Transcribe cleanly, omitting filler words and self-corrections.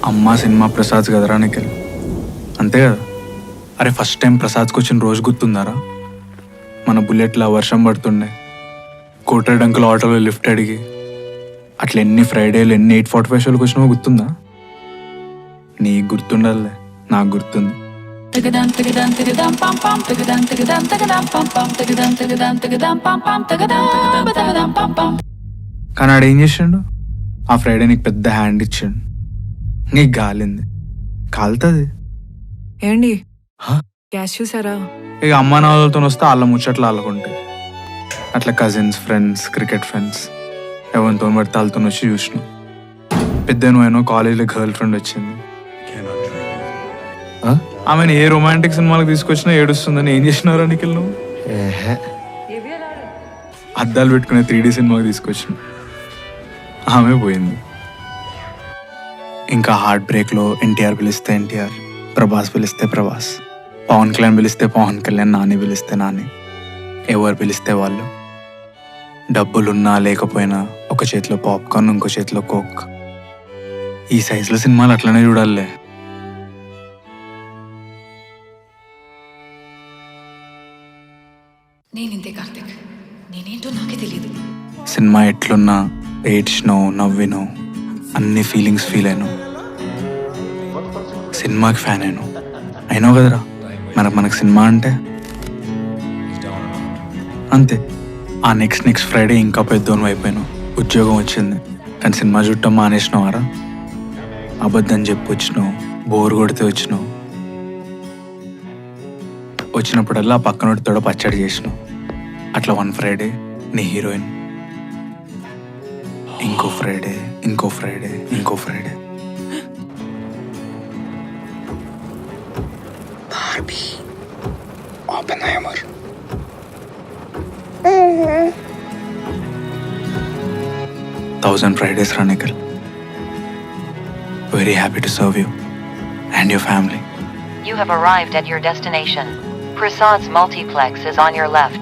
అమ్మ సినిమా ప్రసాద్ కదరా నిఖిల్, అంతే కదా. అరే ఫస్ట్ టైం ప్రసాద్కి వచ్చిన రోజు గుర్తుందారా? మన బుల్లెట్లా వర్షం పడుతుండే, కోటెడ్ అంకుల్ ఆటోలో లిఫ్ట్ అడిగి అట్లా ఎన్ని ఫ్రైడేలు ఎన్ని 8:45 షోలకు వచ్చినావో గుర్తుందా? నీకు గుర్తుండాలే, నాకు గుర్తుంది. కానీ ఆడేం చేసిండు? ఆ ఫ్రైడే నీకు పెద్ద హ్యాండ్ ఇచ్చిండు, నీకు గాలింది, కాలుతుంది. ఏండి గ్యాస్ చూసారా? ఇక అమ్మా నాన్నలతో వస్తే వాళ్ళ ముచ్చట్లు వాళ్ళకుంటాయి. అట్లా కజిన్స్, ఫ్రెండ్స్, క్రికెట్ ఫ్రెండ్స్ ఎవరితో పడితే వాళ్ళతో వచ్చి చూసినావు. పెద్ద నువ్వేనో కాలేజీలో గర్ల్ ఫ్రెండ్ వచ్చింది, ఆమెను ఏ రొమాంటిక్ సినిమాలకు తీసుకొచ్చినా ఏడుస్తుందని ఏం చేసినారా నీకు? నువ్వు అద్దాలు పెట్టుకునే 3D సినిమాకి తీసుకొచ్చిన ఆమె పోయింది. ఇంకా హార్ట్ బ్రేక్లో ఎన్టీఆర్ పిలిస్తే ఎన్టీఆర్, ప్రభాస్ పిలిస్తే ప్రభాస్, పవన్ కళ్యాణ్ పిలిస్తే పవన్ కళ్యాణ్, నాని పిలిస్తే నాని, ఎవరు పిలిస్తే వాళ్ళు. డబ్బులున్నా లేకపోయినా ఒక చేతిలో పాప్కార్న్, ఇంకో చేతిలో కోక్. ఈ సైజులో సినిమాలు అట్లనే చూడాలే. నేనింతే కార్తిక్, నేనేంటో నాకే తెలియదు. సినిమా ఎట్లున్నా ఏడ్చినో నవ్వినో అన్ని ఫీలింగ్స్ ఫీల్ అయినో, సినిమాకి ఫ్యాన్ అయినావు కదరా. మనకు సినిమా అంటే అంతే. ఆ నెక్స్ట్ ఫ్రైడే ఇంకా పెద్దోను అయిపోయాను, ఉద్యోగం వచ్చింది, కానీ సినిమా చుట్టం మానేసినావారా? అబద్ధం చెప్పి వచ్చినావు, బోర్ కొడితే వచ్చినావు, వచ్చినప్పుడల్లా పక్కనోడితో పచ్చడి చేసినావు. అట్లా 1 ఫ్రైడే నీ హీరోయిన్, ఇంకో ఫ్రైడే, ఇంకో ఫ్రైడే, ఇంకో Friday. Oppenheimer. Thousand Fridays, Ranikal. Very happy to serve you and your family. You have arrived at your destination. Prasad's multiplex is on your left.